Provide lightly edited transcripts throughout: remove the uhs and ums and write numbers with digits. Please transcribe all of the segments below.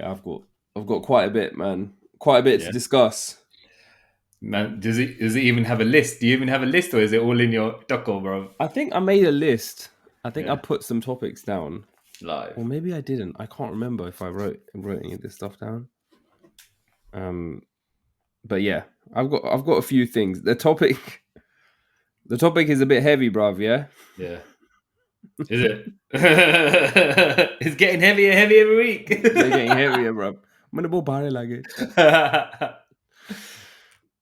Yeah, I've got quite a bit, man. Quite a bit to discuss. Man, does it even have a list? Do you even have a list, or is it all in your doco, bro? I think I made a list. I think I Yeah. put some topics down. Live. Or maybe I didn't. I can't remember if I wrote any of this stuff down. But yeah, I've got a few things. The topic is a bit heavy, bruv, yeah? Yeah. Is it? It's getting heavier every week. They're getting heavier, bruv. I'm gonna body like it.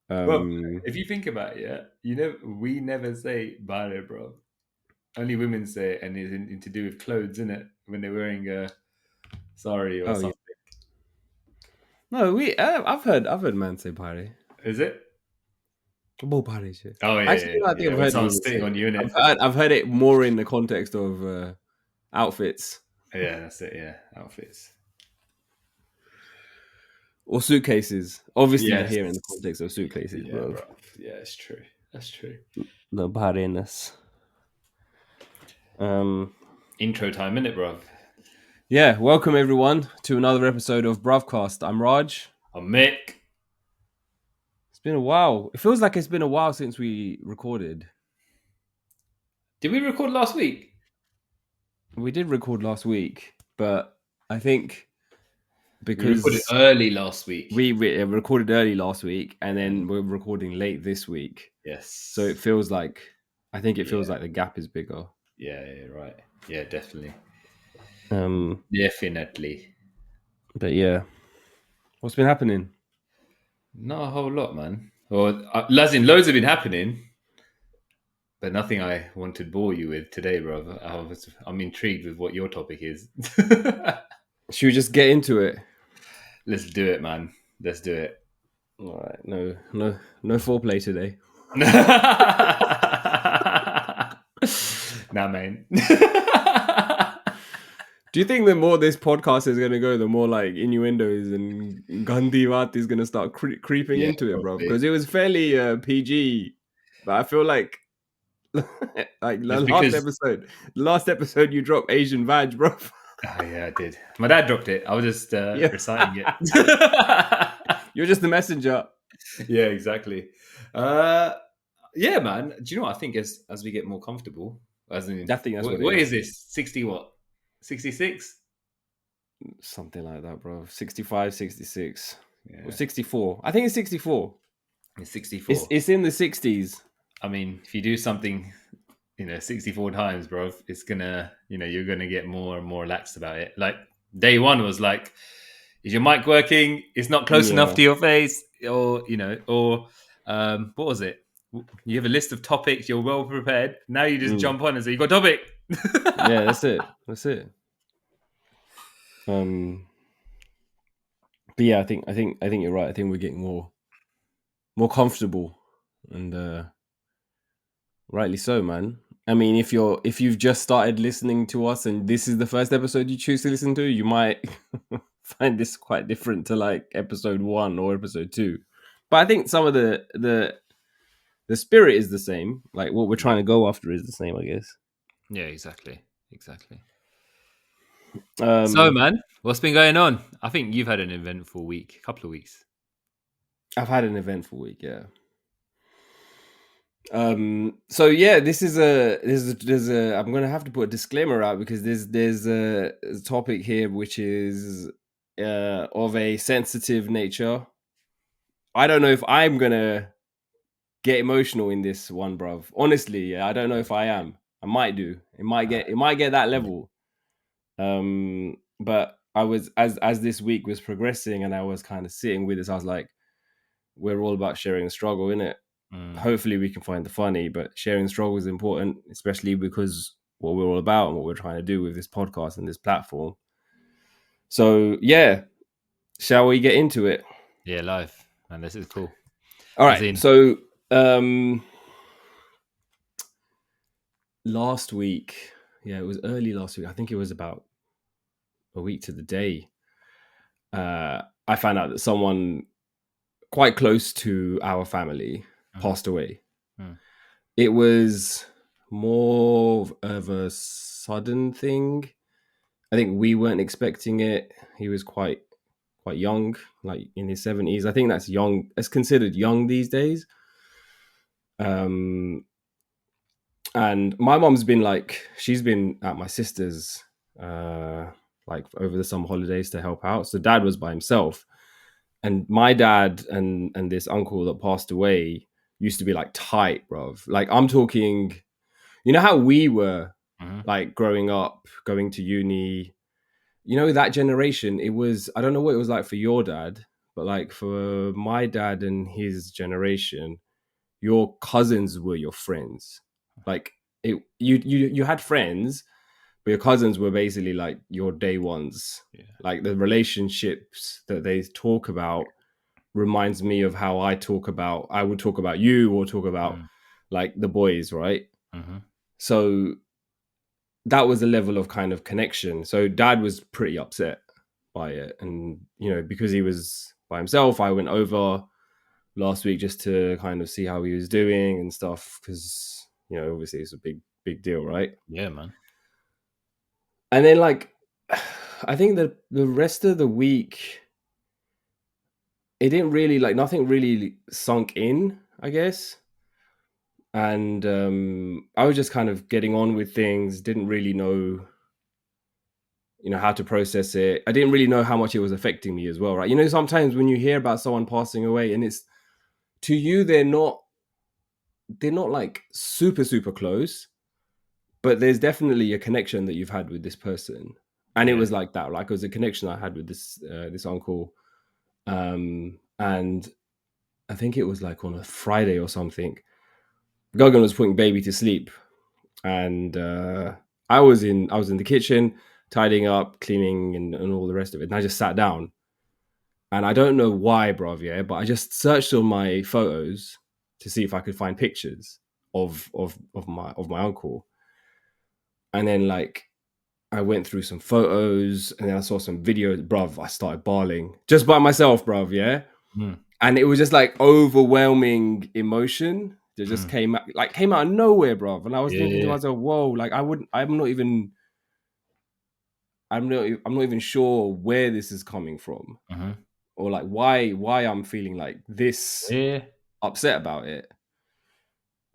Well, if you think about it, yeah, we never say "bare," bro. Only women say it, and it's to do with clothes, isn't it? When they're wearing a sari or something. Yeah. No, I've heard man say body. Is it? Body. Oh yeah, Actually, I think I've when heard someone's women say spitting on it. you, innit? I've heard it more in the context of outfits. Yeah, that's it. Yeah, outfits or suitcases. Obviously, yes. you hear in the context of suitcases, Yeah, bro. Yeah, it's true. That's true. The bariness. Intro time, innit, bro? Yeah, welcome everyone to another episode of Bruvcast. I'm Raj. I'm Mick. It's been a while. It feels like it's been a while since we recorded. Did we record last week? We did record last week, but I think because we recorded early last week. We recorded early last week, and then we're recording late this week. Yes. So it feels like feels like the gap is bigger. Yeah, right. Yeah, definitely. Definitely. But yeah, what's been happening? Not a whole lot, man. Well, loads have been happening, but nothing I want to bore you with today, bro. I'm intrigued with what your topic is. Should we just get into it? Let's do it, man. Let's do it. All right. No foreplay today. Nah, man. Do you think the more this podcast is going to go, the more like innuendos and Gandhivat is going to start creeping into it, bro? Because it was fairly PG, but I feel like last episode you dropped Asian vag, bro. Oh yeah, I did. My dad dropped it. I was just reciting it. You're just the messenger. Yeah, exactly. Yeah, man. Do you know what I think? As we get more comfortable, I think that's what is this? 60 what? 66? Something like that, bro. 65, 66. Yeah. Or 64. I think it's 64. It's 64. It's in the 60s. I mean, if you do something, 64 times, bro, it's gonna, you're gonna get more and more relaxed about it. Like day one was like, is your mic working? It's not close enough to your face, or what was it? You have a list of topics. You're well prepared. Now you just jump on and say you got a topic. Yeah, that's it. But yeah, I think you're right. I think we're getting more comfortable, and rightly so, man. I mean, if you've just started listening to us and this is the first episode you choose to listen to, you might find this quite different to like episode 1 or episode 2. But I think some of the spirit is the same. Like what we're trying to go after is the same, I guess. Yeah, exactly. So, man, what's been going on? I think you've had an eventful week, a couple of weeks. I've had an eventful week, yeah. So yeah, there's a I'm gonna have to put a disclaimer out because there's a topic here which is of a sensitive nature. I don't know if I'm gonna get emotional in this one, bruv. Honestly, I don't know if I am. I might do. It might get that level. But I was as this week was progressing and I was kind of sitting with this, I was like, we're all about sharing the struggle, innit? Hopefully we can find the funny, but sharing struggle is important, especially because what we're all about and what we're trying to do with this podcast and this platform. So yeah, shall we get into it? Yeah, live, and this is cool. All right. So last week, yeah, it was early last week. I think it was about a week to the day. I found out that someone quite close to our family passed away. It was more of a sudden thing. I think we weren't expecting it. He was quite quite young, like in his 70s. I think that's young. It's considered young these days. And my mom's been like, she's been at my sister's like over the summer holidays to help out. So dad was by himself, and my dad and this uncle that passed away used to be like tight, bruv. Like I'm talking, you know how we were like growing up, going to uni. You know, that generation, it was, I don't know what it was like for your dad, but like for my dad and his generation, your cousins were your friends. Like you had friends, but your cousins were basically like your day ones. Yeah. Like the relationships that they talk about reminds me of how I would talk about you or talk about like the boys, right? So that was a level of kind of connection. So dad was pretty upset by it. And, you know, because he was by himself, I went over last week just to kind of see how he was doing and stuff. Cause, you know, obviously it's a big deal, right? Yeah, man. And then like, I think that the rest of the week, it didn't really like, nothing really sunk in, I guess. And I was just kind of getting on with things, didn't really know, you know, how to process it. I didn't really know how much it was affecting me as well, right? You know, sometimes when you hear about someone passing away and it's, to you, they're not like super close, but there's definitely a connection that you've had with this person. And it was like that, like it was a connection I had with this uncle. And I think it was like on a Friday or something. Gogan was putting baby to sleep, and I was in the kitchen tidying up, cleaning, and all the rest of it. And I just sat down, and I don't know why, bruv, yeah, but I just searched on my photos to see if I could find pictures of my uncle, and then like I went through some photos, and then I saw some videos, bruv. I started bawling just by myself, bruv, yeah. And it was just like overwhelming emotion that just came out of nowhere, bro. And I was thinking to myself, whoa, like I'm not even sure where this is coming from, or like why I'm feeling like this upset about it.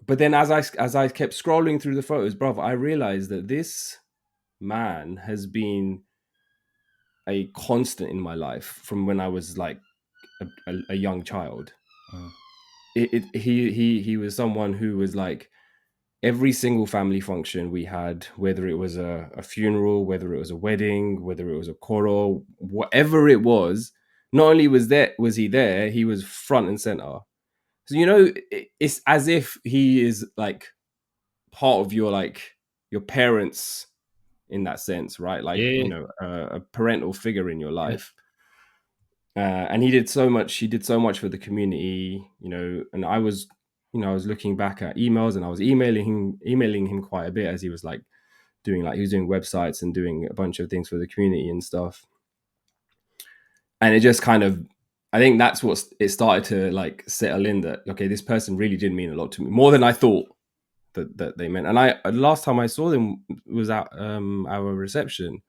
But then as I kept scrolling through the photos, bro, I realized that this man has been a constant in my life from when I was like a young child. He was someone who was like every single family function we had, whether it was a funeral, whether it was a wedding, whether it was a choral, whatever it was, not only was he there, he was front and center. So, you know, it's as if he is like part of your parents in that sense, right? Like, you know, a parental figure in your life. And he did so much for the community, you know. And I was looking back at emails, and I was emailing him quite a bit as he was like he was doing websites and doing a bunch of things for the community and stuff. And it just kind of, I think that's what it started to like settle in, that okay, this person really did mean a lot to me, more than I thought that they meant. And last time I saw them was at our reception.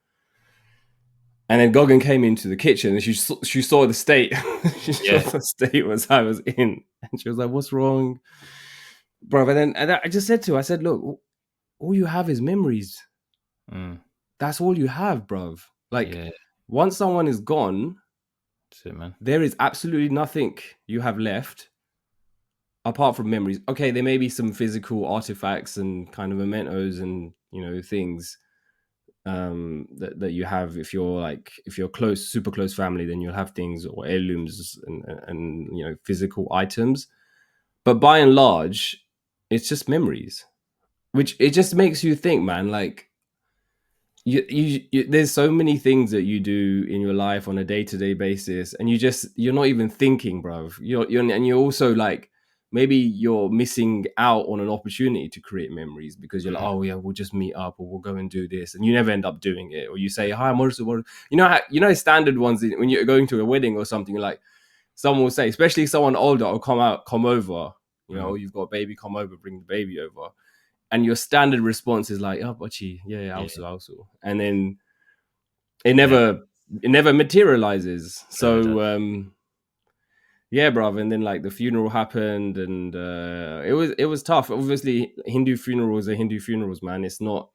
And then Gogan came into the kitchen, and she saw the state. She saw the state I was in, and she was like, "What's wrong, bro?" And I just said to her, I said, "Look, all you have is memories. That's all you have, bro. Like, once someone is gone, that's it, man. There is absolutely nothing you have left apart from memories. Okay, there may be some physical artifacts and kind of mementos and, you know, things." That you have, if you're close, super close family, then you'll have things or heirlooms and you know, physical items. But by and large, it's just memories, which it just makes you think, man. Like you there's so many things that you do in your life on a day-to-day basis, and you're not even thinking, bruv. And you're also like, maybe you're missing out on an opportunity to create memories because you're like, oh yeah, we'll just meet up or we'll go and do this, and you never end up doing it. Or you say, hi, I'm also, you know, standard ones when you're going to a wedding or something, like someone will say, especially someone older, or come over, you know, you've got a baby, come over, bring the baby over. And your standard response is like, oh, Bachi, yeah, also. And then it never it never materializes. Never does. So yeah, bruv. And then like the funeral happened, and it was tough. Obviously, Hindu funerals are Hindu funerals, man. It's not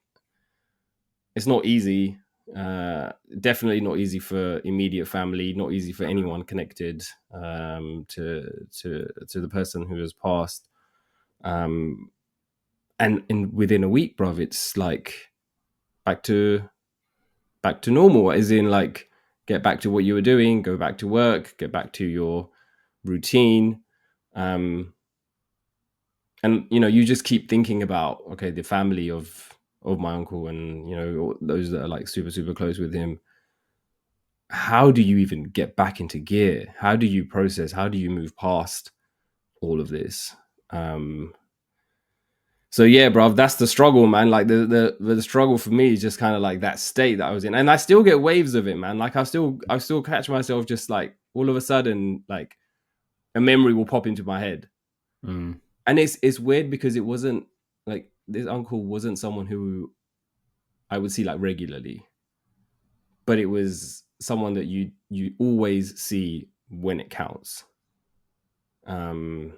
easy. Definitely not easy for immediate family. Not easy for anyone connected to the person who has passed. And within a week, bruv, it's like back to normal. As in, like, get back to what you were doing, go back to work, get back to your routine. And you just keep thinking about, okay, the family of my uncle, and those that are like super super close with him. How do you even get back into gear? How do you process? How do you move past all of this? So yeah, bro, that's the struggle, man. Like the struggle for me is just kind of like that state that I was in, and I still get waves of it, man. Like I still catch myself just like all of a sudden, like a memory will pop into my head. And it's weird because it wasn't like, this uncle wasn't someone who I would see like regularly, but it was someone that you always see when it counts. So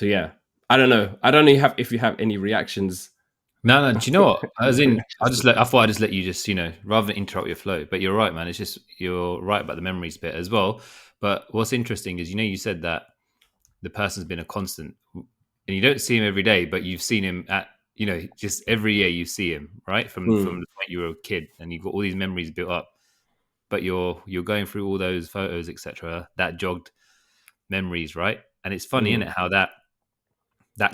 yeah, I don't know if you have any reactions. No. Do you know what? As in, Reactions to I thought I'd just let you just, rather than interrupt your flow. But you're right, man. It's just, you're right about the memories bit as well. But what's interesting is, you said that the person's been a constant, and you don't see him every day, but you've seen him at, just every year you see him, right? From the point you were a kid, and you've got all these memories built up. But you're going through all those photos, etc., that jogged memories, right? And it's funny, isn't it, how that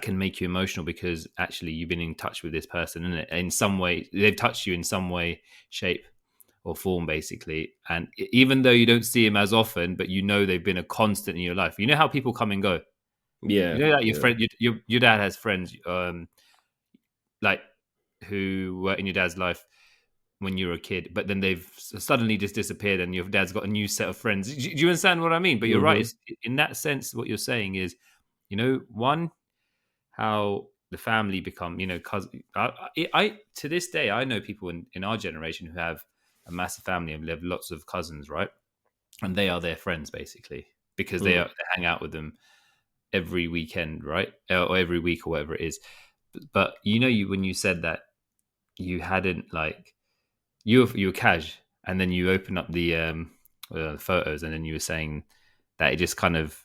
can make you emotional, because actually you've been in touch with this person, isn't it? In some way, they've touched you in some way, shape, or form, basically. And even though you don't see them as often, but they've been a constant in your life. You know how people come and go. Yeah, That your friend, your dad has friends, like, who were in your dad's life when you were a kid, but then they've suddenly just disappeared, and your dad's got a new set of friends. Do you understand what I mean? But you're right. It's, in that sense, what you're saying is, one, how the family become, cause I to this day, I know people in our generation who have a massive family and live lots of cousins, right? And they are their friends, basically, because they hang out with them every weekend, right? Or every week, or whatever it is. But when you said that you hadn't, like, you were cash, and then you open up the photos, and then you were saying that it just kind of,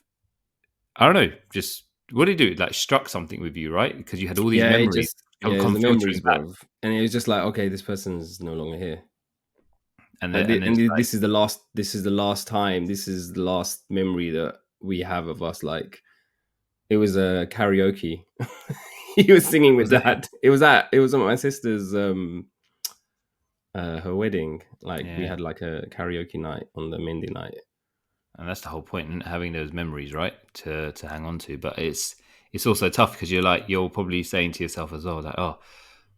I don't know, just, what did it do? Like, struck something with you, right? Because you had all these yeah. It memories just, come the filtering memories, back, bro. And it was just like, okay, this person's no longer here. and And, then and then it's like, this is the last. This is the last time. This is the last memory that we have of us. Like, it was a karaoke. He was singing with was it? dad. It was at my sister's her wedding. Like, we Yeah, had like a karaoke night on the Mindy night. and that's the whole point, isn't it? Having those memories, right, to hang on to. But it's also tough, because you're probably saying to yourself as well, like, oh,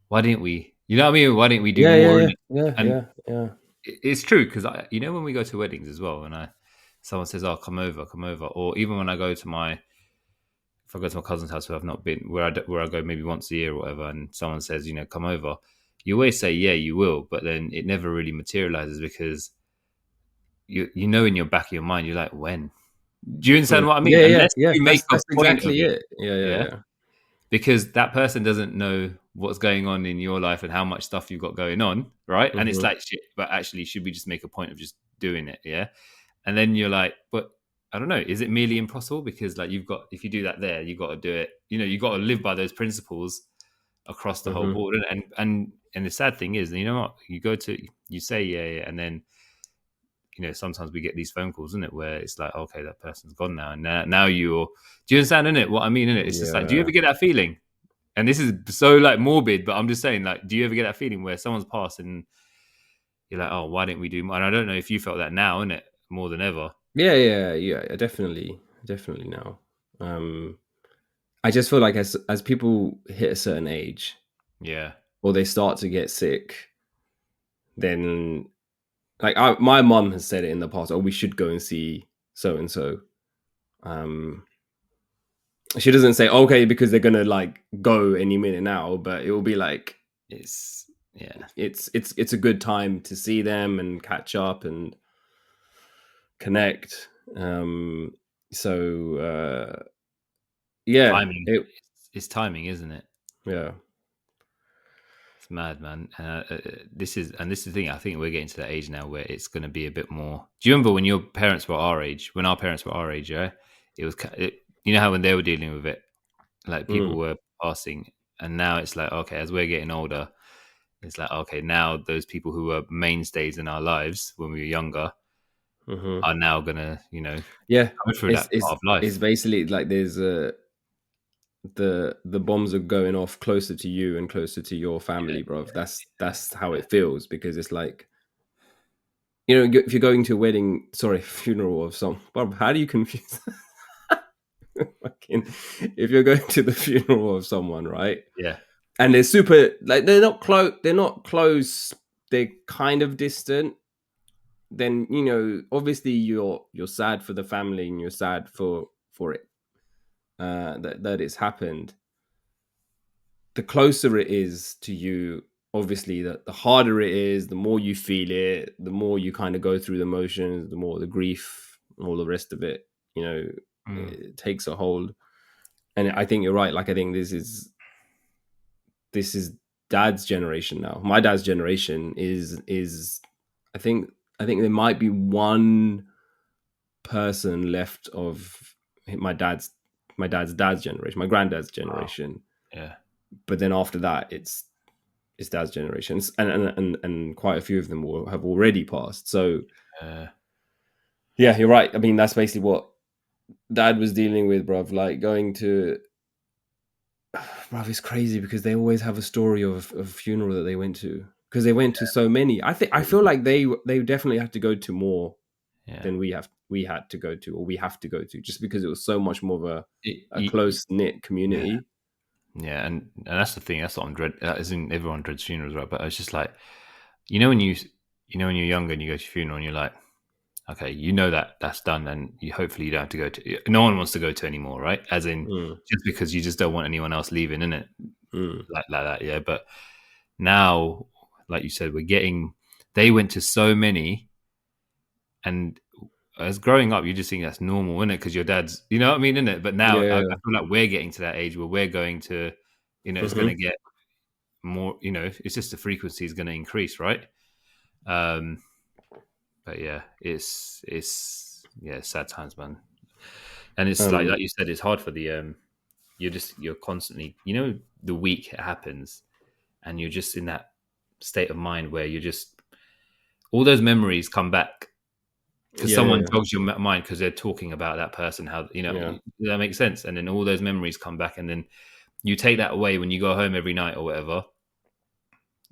why didn't we? You know what I mean? Why didn't we do Yeah, more? And yeah. it's true, because when we go to weddings as well, and someone says, "Oh, come over," or even when I go to if I go to my cousin's house where I've not been, where I go maybe once a year or whatever, and someone says, come over, you always say, yeah, you will, but then it never really materializes, because in your back of your mind, you're like, when? Do you understand what I mean? Yeah. Unless you make a That's point of exactly it, it. yeah, Yeah. because that person doesn't know what's going on in your life and how much stuff you've got going on, right? And it's like, shit, but actually, should we just make a point of just doing it? Yeah. And then you're like, but I don't know, is it merely impossible? Because, like, if you do that there, you got to do it, you got to live by those principles across the whole board. And the sad thing is, you know what, you say, yeah, and then, sometimes we get these phone calls, isn't it, where it's like, okay, that person's gone now, and now do you understand, innit, what I mean, innit? It's just like, do you ever Yeah. get that feeling? And this is so, like, morbid, but I'm just saying, like, do you ever get that feeling where someone's passed and you're like, oh, why didn't we do more? And I don't know if you felt that now, innit, more than ever. Yeah. Definitely now. I just feel like as people hit a certain age, Yeah. or they start to get sick, then, like, my mum has said it in the past, oh, we should go and see so and so. She doesn't say, okay, because they're gonna like go any minute now, but it will be like, It's Yeah. it's a good time to see them and catch up and connect. So yeah, Timing. It's timing, isn't it? yeah. It's mad, man. This is the thing. I think we're getting to that age now where it's going to be a bit more. Do you remember when your parents were our age? When our parents were our age, yeah, it was. You know how when they were dealing with it, like people Mm, were passing, and now it's like, okay, as we're getting older, it's like, okay, now those people who were mainstays in our lives when we were younger hmm. are now gonna, Yeah, go through that part of it's life. basically like there's the bombs are going off closer to you and closer to your Yeah, family, bro. That's how yeah, it feels, because it's like, if you're going to a wedding, sorry, funeral of some, Bob, how do you confuse? Fucking, if you're going to the funeral of someone, right? yeah. And they're super, like, they're not close, they're kind of distant. Then obviously you're sad for the family, and you're sad for it, that it's happened. The closer it is to you, obviously, the harder it is, the more you feel it, the more you kind of go through the motions, the more the grief, all the rest of it, Mm, it takes a hold. And I think you're right. Like, I think this is dad's generation now. My dad's generation is I think I think there might be one person left of my dad's generation, my granddad's wow. generation. Yeah. But then after that, it's dad's generations, and quite a few of them have already passed. So Uh, yeah, you're right. I mean, that's basically what dad was dealing with, bruv. Like, going to, bruv, it's crazy because they always have a story of a funeral that they went to, because they went to so many. I feel like they definitely had to go to more yeah. than we had to go to, or we have to go to, just because it was so much more of a Y- close knit yeah. community. Yeah, and that's the thing. That's what I'm dread. As in, everyone dreads funerals, right? But it's just like, you know, when when you're younger and you go to a funeral and you're like, okay, that that's done, and hopefully you don't have to go to. No one wants to go to anymore, right? As in, Mm, just because you just don't want anyone else leaving, in it, mm. like that. Yeah, but now, like you said, we're getting. They went to so many, and as growing up, you just think that's normal, isn't it? Because your dad's, you know what I mean, isn't it? But now I Yeah. feel like we're getting to that age where we're going to, it's going to Hmm. get more, it's just the frequency is going to increase, right? Um, but yeah, it's yeah, sad times, man. And it's like Um. you said, it's hard for the you're constantly, the week it happens, and you're just in that state of mind where you're just all those memories come back because Yeah. someone Yeah. jogs your mind because they're talking about that person, how Yeah. that makes sense, and then all those memories come back, and then you take that away when you go home every night or whatever.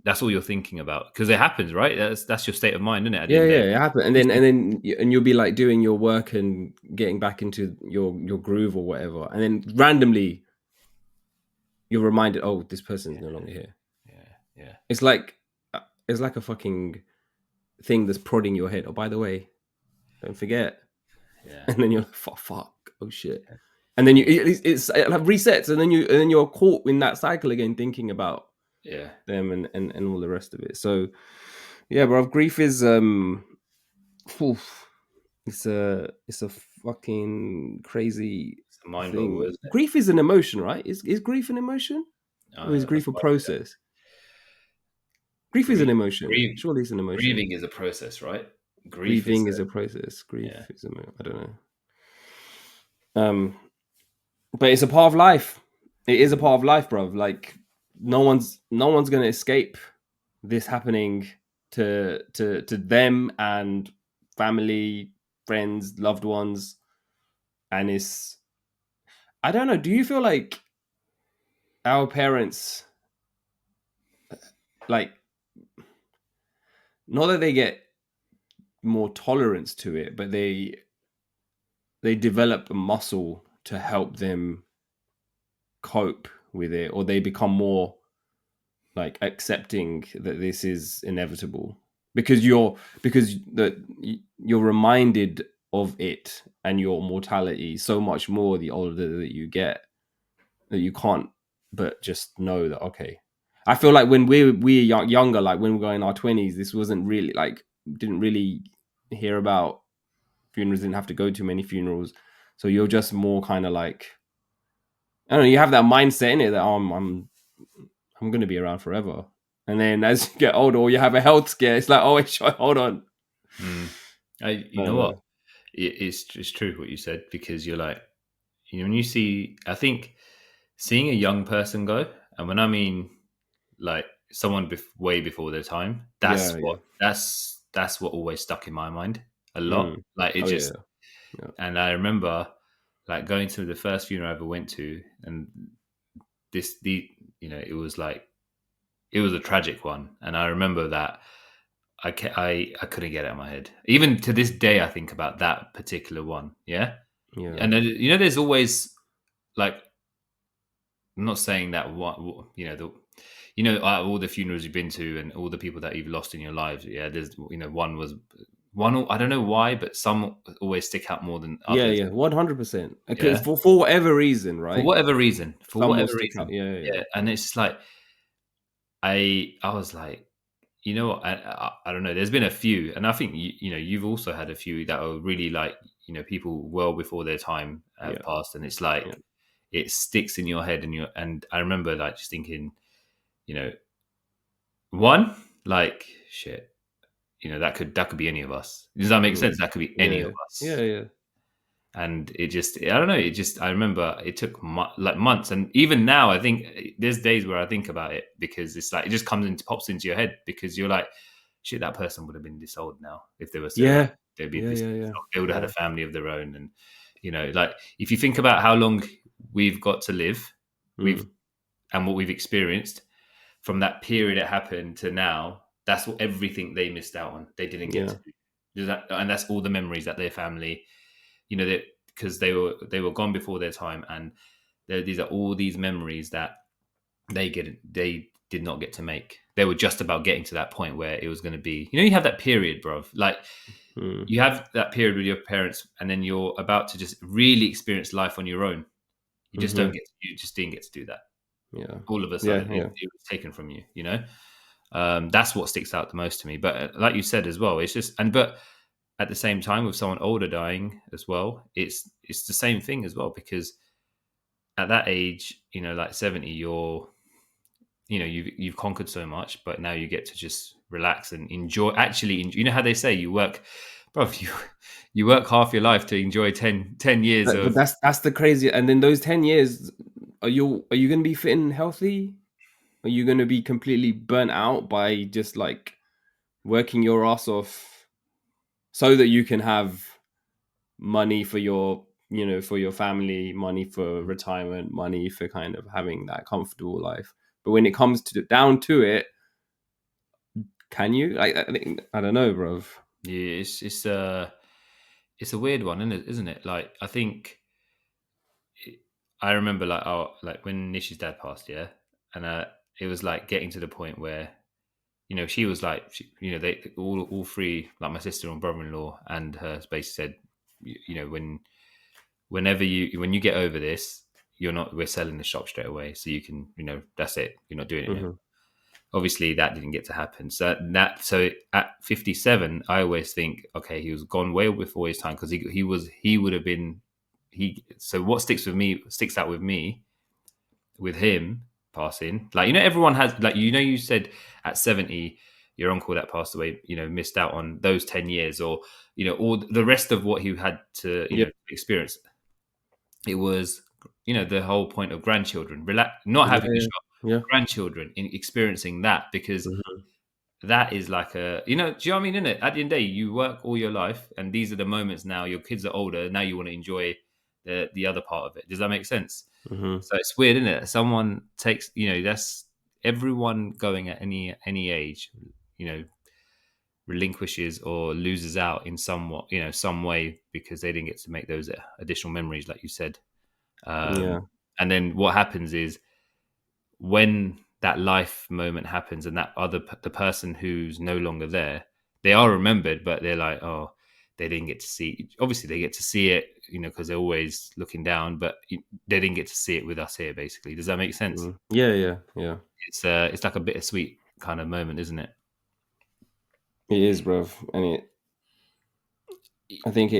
That's all you're thinking about because it happens, right? That's your state of mind, isn't it? At the Yeah, end of yeah, the day, it happened, and you'll be like doing your work and getting back into your groove or whatever, and then randomly you're reminded, oh, this person's no longer here. yeah, yeah, It's like it's like a fucking thing that's prodding your head. Oh, by the way, don't forget. yeah, And then you're like, fuck, oh shit, and then it resets, and then you're caught in that cycle again, thinking about yeah. them and all the rest of it. So yeah, bro, grief is oof, it's a fucking crazy It's a mind bubble, thing. isn't it? Grief is an emotion, right? Is grief an emotion, or is That's grief a why process? Grief is an emotion. grieve, Surely it's an emotion. grieving is a process, right? Grief is Grieving is a process. yeah, Grief is I don't know. But it's a part of life. It is a part of life, bro. Like, no one's gonna escape this happening to them and family, friends, loved ones, and it's, I don't know. Do you feel like our parents, like, not that they get more tolerance to it, but they develop a muscle to help them cope with it, or they become more like accepting that this is inevitable, because you're reminded of it and your mortality so much more the older that you get, that you can't but just know that, okay, I feel like when we're younger, like when we were in our 20s, this wasn't really like, didn't really hear about funerals, didn't have to go to many funerals. So you're just more kind of like, I don't know, you have that mindset in it that, oh, I'm going to be around forever. And then as you get older, or you have a health scare, it's like, oh, wait, hold on. You know what? It's true what you said, because you're like, when you see, I think seeing a young person go, and when I mean like someone way before their time, Yeah, yeah. that's what always stuck in my mind a lot. Like it Oh, yeah. just, and I remember like going to the first funeral I ever went to, and it was like, it was a tragic one, and I remember that I couldn't get it out of my head. Even to this day, I think about that particular one. Yeah, Yeah. and then, there's always like, I'm not saying that all the funerals you've been to and all the people that you've lost in your lives. Yeah, there's one. I don't know why, but some always stick out more than Yeah, others. yeah, 100%. Okay, Yeah, for whatever reason, for right? whatever reason, Some will stick out. Yeah, yeah, Yeah, and it's like I was like, what, I don't know. There's been a few, and I think you've also had a few that are really like, people well before their time have yeah, passed, and it's yeah, like it sticks in your head, and I remember like just thinking, you know, one, like, shit, that could be any of us. Does that make sense? That could be any of yeah, yeah, us. yeah, And it just, I don't know, I remember it took like months, and even now I think there's days where I think about it, because it's like it just pops into your head, because you're like, shit, that person would have been this old now if they were still around. yeah, They'd be yeah, this yeah, old. yeah, They would have had yeah, a family of their own. And like, if you think about how long we've got to live, we've and what we've experienced from that period it happened to now, that's what everything they missed out on. They didn't get yeah, to do. And that's all the memories that their family, that, because they were gone before their time, and these are all these memories that they did not get to make. They were just about getting to that point where it was going to be. You have that period, bro. Like, you have that period with your parents, and then you're about to just really experience life on your own. You just don't get. You just didn't get to do that. yeah, All of a yeah, sudden, yeah, it was taken from you. That's what sticks out the most to me. But like you said as well, it's just, but at the same time, with someone older dying as well, it's the same thing as well, because at that age, like 70, you've conquered so much, but now you get to just relax and enjoy. Actually, you know how they say you work, bro. You work half your life to enjoy 10 years but of. that's the crazy. And then those 10 years, are you going to be fit and healthy? Are you going to be completely burnt out by just like working your ass off so that you can have money for for your family, money for retirement, money for kind of having that comfortable life? But when it comes to down to it, can you? Like, I don't know, bro. Yeah, it's a weird one, isn't it? Like, I think I remember like when Nishi's dad passed, yeah, and it was like getting to the point where she was like, they all three, like my sister and brother-in-law and her, basically said, when you get over this, we're selling the shop straight away, so you can, that's it, you're not doing it anymore. Mm-hmm. Obviously that didn't get to happen. So at 57, I always think, okay, he was gone way before his time, because he would have been so what sticks out with me with him passing, like, everyone has, like, you said at 70 your uncle that passed away, missed out on those 10 years, or all the rest of what he had to Yeah, experience. It was, the whole point of grandchildren, not yeah, having a yeah, shop, yeah. grandchildren in experiencing that, because Mm-hmm. that is like do you know what I mean, innit? At the end of the day, you work all your life, and these are the moments now. Your kids are older now. You want to enjoy the other part of it. Does that make sense? Mm-hmm. So it's weird, isn't it? Someone takes, that's everyone going at any age, relinquishes or loses out in some way, because they didn't get to make those additional memories, like you said. Yeah, And then what happens is, when that life moment happens, and the person who's no longer there, they are remembered, but they're like, oh, they didn't get to see. Obviously, they get to see it because they're always looking down, but they didn't get to see it with us here. Basically, does that make sense? Yeah. It's like a bittersweet kind of moment, isn't it? It is, bro. And I think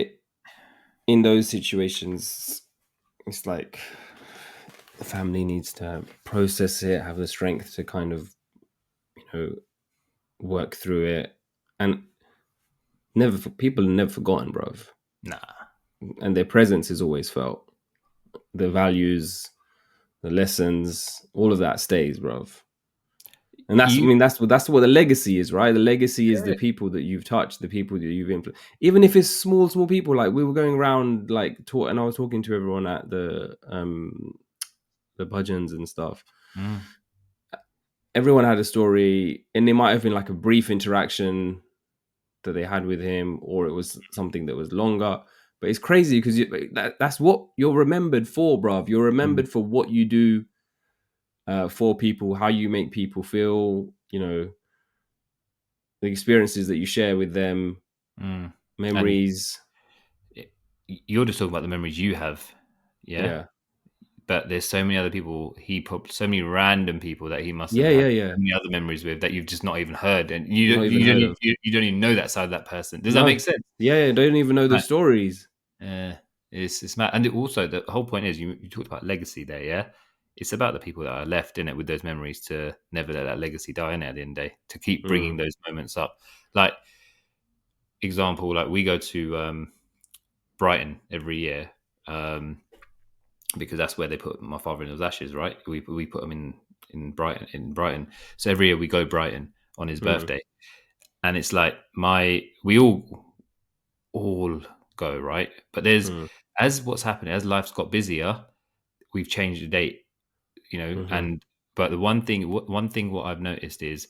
in those situations, it's like the family needs to process it, have the strength to kind of, work through it, and people are never forgotten, bro. Nah. And their presence is always felt. The values, the lessons, all of that stays, bro. And that's what the legacy is, right? The legacy is the people that you've touched, the people that you've influenced. Even if it's small people, like we were going around and I was talking to everyone at the bhajans and stuff. Everyone had a story, and it might have been like a brief interaction that they had with him, or it was something that was longer. But it's crazy because that's what you're remembered for, bruv. You're remembered for what you do for people, how you make people feel, the experiences that you share with them, memories. And you're just talking about the memories you have, yeah. But there's so many other people so many random people that he must have had so many other memories with that you've just not even heard, and you don't even know that side of that person. Does that make sense? Yeah, don't even know the stories. It's mad. And also the whole point is you talked about legacy there, yeah. It's about the people that are left in it with those memories to never let that legacy die in it at the end of the day, to keep bringing those moments up. Like example, like we go to Brighton every year. Because that's where they put my father-in-law's ashes, right? We put them in Brighton. So every year we go Brighton on his birthday, and it's like we all go, right? But there's as what's happening, as life's got busier, we've changed the date, and but the one thing what I've noticed is,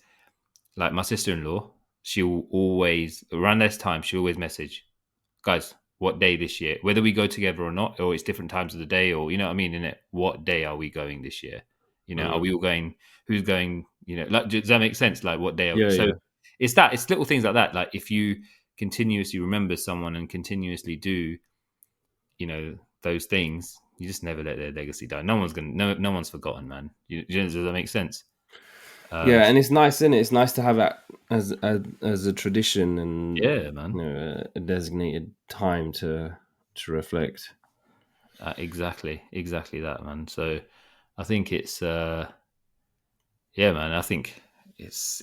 like, my sister-in-law, she'll always around this time she'll always message, guys, what day this year, whether we go together or not, or it's different times of the day, or, you know what I mean, in it, what day are we going this year? Are we all going? Who's going? Like, does that make sense? Like, what day? It's little things like that. Like, if you continuously remember someone and continuously do, those things, you just never let their legacy die. No one's forgotten, man. Does that make sense? And it's nice, isn't it? It's nice to have that as a tradition, and man, a designated time to reflect. Exactly that, man. So I think it's man. I think it's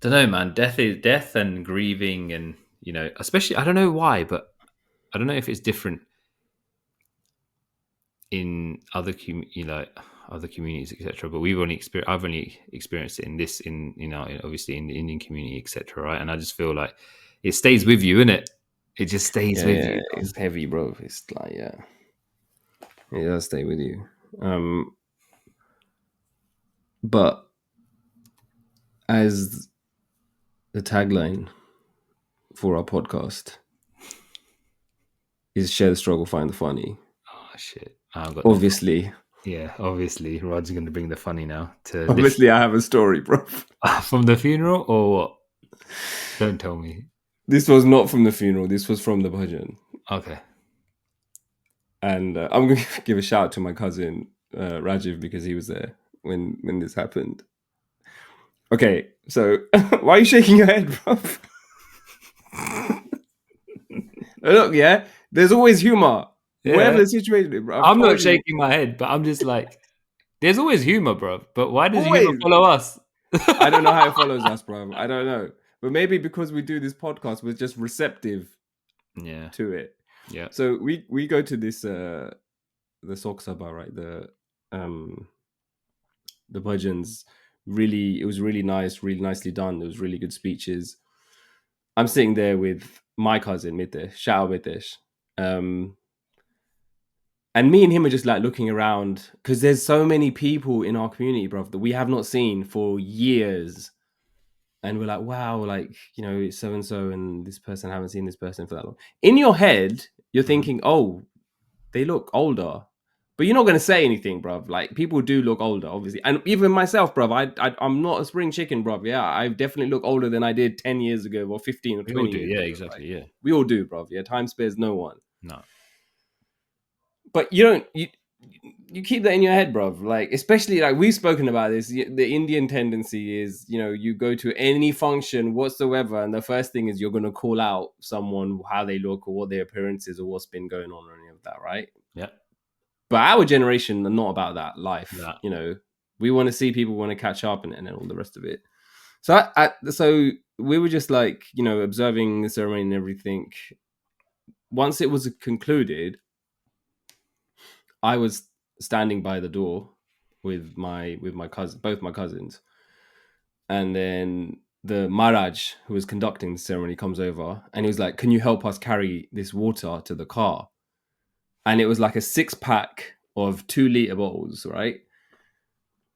I don't know, man. Death and grieving, and especially, I don't know why, but I don't know if it's different in other other communities, etc. But I've only experienced it obviously in the Indian community, etc. Right, and I just feel like it stays with you, innit? It just stays with you. It's heavy, bro. It's like, it does stay with you. But as the tagline for our podcast is "Share the struggle, find the funny." Oh shit! Obviously. Obviously, Rod's going to bring the funny now. Obviously, I have a story, bro. From the funeral, or what? Don't tell me. This was not from the funeral. This was from the bhajan. Okay. And I'm going to give a shout out to my cousin Rajiv, because he was there when this happened. Okay, so why are you shaking your head, bro? Look, there's always humor. Yeah. Whatever the situation is, bro. I'm not shaking my head, but I'm just like, there's always humor, bro. But why does humor follow us? I don't know how it follows us, bro. I don't know. But maybe because we do this podcast, we're just receptive to it. Yeah. So we go to this the Sok Sabha, right? The bhajans. Really, it was really nice, really nicely done. There was really good speeches. I'm sitting there with my cousin Mitesh. Shout out Mitesh. And me and him are just like looking around, because there's so many people in our community, bro, that we have not seen for years. And we're like, wow, like, it's so-and-so, and this person, I haven't seen this person for that long. In your head, you're thinking, oh, they look older. But you're not going to say anything, bruv. Like, people do look older, obviously. And even myself, bruv, I'm not a spring chicken, bruv. Yeah, I definitely look older than I did 10 years ago, or 15 or 20 years ago. Yeah, exactly, right? We all do, bruv. Yeah, time spares no one. No. But you keep that in your head, bro. Like, especially like we've spoken about this. The Indian tendency is, you go to any function whatsoever, and the first thing is you're going to call out someone, how they look or what their appearance is or what's been going on or any of that, right? Yeah. But our generation are not about that life. No. We want to see people, want to catch up, and all the rest of it. So we were just like, observing the ceremony and everything. Once it was concluded, I was standing by the door with my cousin, both my cousins, and then the Maharaj who was conducting the ceremony comes over, and he was like, "Can you help us carry this water to the car?" And it was like a 6-pack of 2-liter bottles, right?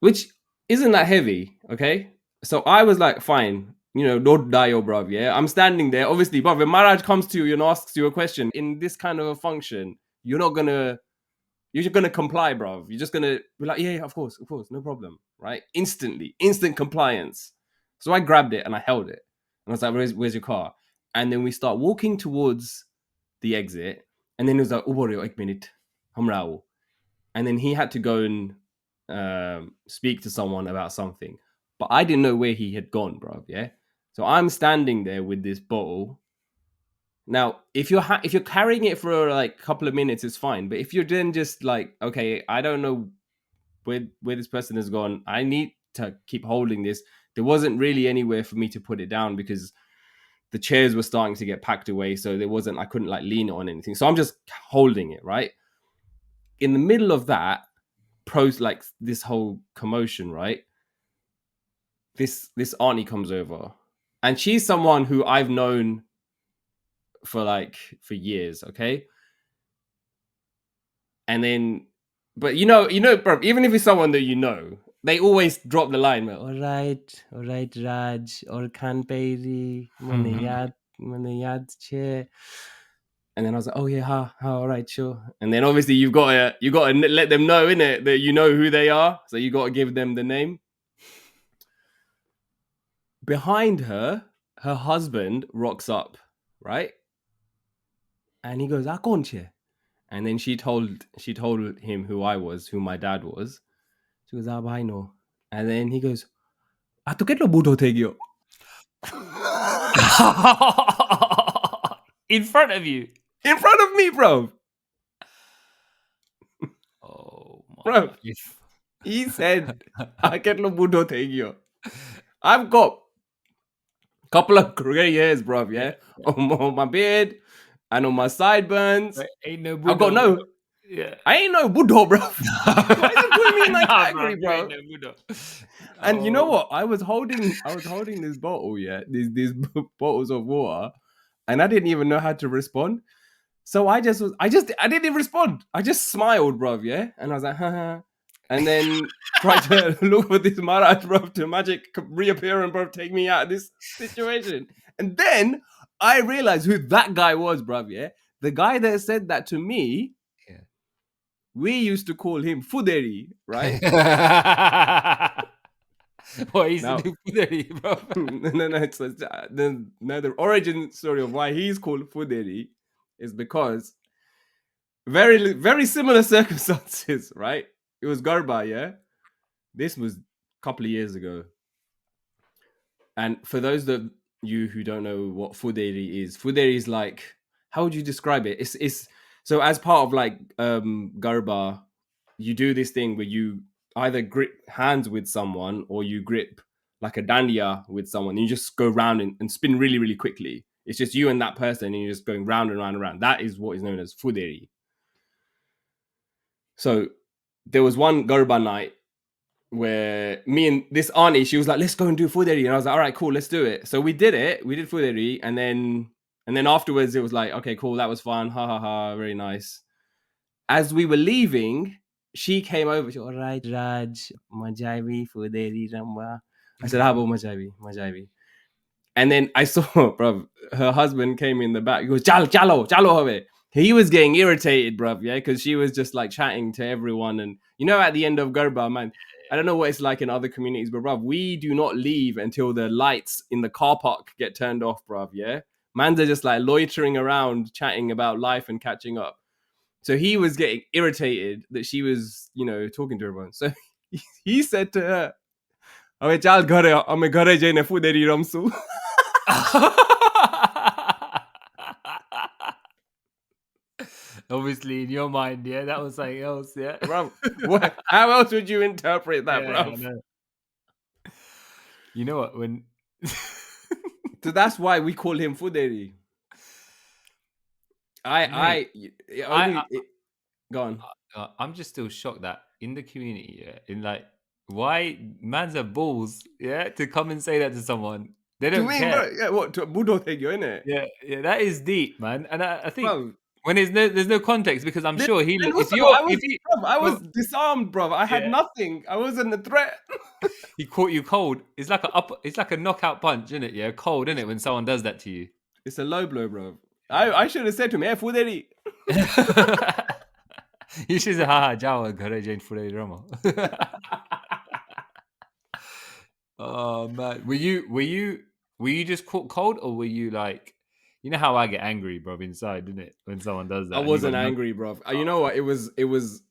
Which isn't that heavy, okay? So I was like, fine, don't die, bruv, yeah? I'm standing there, obviously, bruv, when Maharaj comes to you and asks you a question in this kind of a function, you're just gonna comply, bruv. You're just gonna be like, yeah, of course, no problem, right? Instant compliance. So I grabbed it and I held it. And I was like, where's your car? And then we start walking towards the exit. And then it was like, Uborio, ek minute, hamrao. And then he had to go and speak to someone about something. But I didn't know where he had gone, bruv, yeah? So I'm standing there with this bottle. Now, if you're carrying it for like a couple of minutes, it's fine. But if you're then just like, okay, I don't know where this person has gone, I need to keep holding this. There wasn't really anywhere for me to put it down because the chairs were starting to get packed away. So I couldn't like lean on anything. So I'm just holding it, right? In the middle of that, like this whole commotion, right? This auntie comes over, and she's someone who I've known for years, okay? And then, but bro, even if it's someone that they always drop the line, all right, Raj, or Khan Peiri, Manayad che. And then I was like, oh yeah, all right, sure. And then obviously you got to let them know, innit, that you know who they are. So you got to give them the name. Behind her husband rocks up, right? And he goes, Akonche. And then she told him who my dad was. She goes, I know. And then he goes, Ato ketlo budho the gyo? In front of you? In front of me, bro. Oh, my bro. He said, I ketlo budho the gyo. I've got a couple of gray hairs, bro, yeah? On my beard and on my sideburns. Ain't no I've got no... Yeah. I ain't no Buddha, bro. Why is it putting me in that category, bro? No and you know what? I was holding this bottle, yeah, these bottles of water, and I didn't even know how to respond. So I didn't even respond. I just smiled, bro, yeah, and I was like, haha, and then tried to look for this Maharaj, bro, to magic reappear and bro take me out of this situation. And then I realized who that guy was, bro, yeah, the guy that said that to me. We used to call him Fuderi, right? What he used to do Fuderi, bro? No. It's the origin story of why he's called Fuderi is because very, very similar circumstances, right? It was Garba, yeah? This was a couple of years ago. And for those of you who don't know what Fuderi is like, how would you describe it? It's so as part of like Garba, you do this thing where you either grip hands with someone or you grip like a dandiya with someone. You just go round and spin really, really quickly. It's just you and that person and you're just going round and round and round. That is what is known as Fuderi. So there was one Garba night where me and this auntie, she was like, let's go and do Fuderi. And I was like, all right, cool, let's do it. So we did it. We did Fuderi. And then afterwards, it was like, okay, cool, that was fun. Ha ha ha, very nice. As we were leaving, she came over. She was, all right, Raj, Majavi, Fuderi, Ramba. I said, how about Majavi? And then I saw, bro, her husband came in the back. He goes, chalo have. He was getting irritated, bro, yeah, because she was just like chatting to everyone. And at the end of Garba, man, I don't know what it's like in other communities, but bro, we do not leave until the lights in the car park get turned off, bro, yeah? Man's are just like loitering around, chatting about life and catching up. So he was getting irritated that she was, talking to everyone. So he said to her, "Ame chal ghare, ame ghare jaine fuderi ramsu." Obviously, in your mind, yeah, that was something else, yeah. Bro, how else would you interpret that, Yeah, bro? I know. You know what? When So that's why we call him Fuderi. Go on. I'm just still shocked that in the community, yeah, in like, why man's have balls, yeah, to come and say that to someone. They don't care. Bro? Yeah, what? To Budo Tegyo, innit? Yeah, that is deep, man. And I think Bro, when there's no context, because I'm sure he. and If also, you, I was disarmed, bro. I had nothing. I wasn't a threat. He caught you cold. It's like a knockout punch, isn't it? Yeah, cold, isn't it? When someone does that to you, it's a low blow, bro. I should have said to him, "Hey, Fuderi." You should say, "Haha, Jawa, ghare jain fuderi ramo." Oh man, were you just caught cold, or were you like, you know how I get angry, bro, inside, didn't it, when someone does that? I wasn't angry, bro. You know what? It was.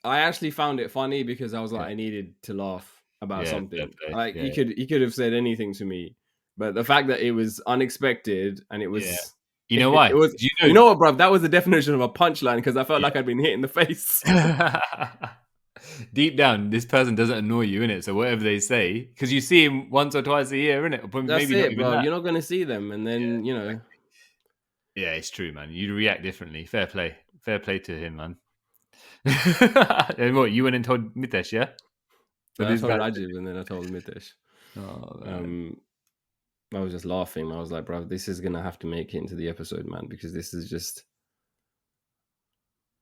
I actually found it funny because I was like, I needed to laugh about something. Like he could have said anything to me, but the fact that it was unexpected and it was. Yeah. You know why? It was. You know what, bro? That was the definition of a punchline because I felt like I'd been hit in the face. Deep down, this person doesn't annoy you, innit? So whatever they say, because you see him once or twice a year, innit? Or That's maybe it, not even bro. that. You're not gonna see them, and then Yeah, it's true, man. You react differently. Fair play to him, man. And what, you went and told Mitesh, yeah? I told Rajiv, and then I told Mitesh. Oh, I was just laughing. I was like, bro, this is gonna have to make it into the episode, man, because this is just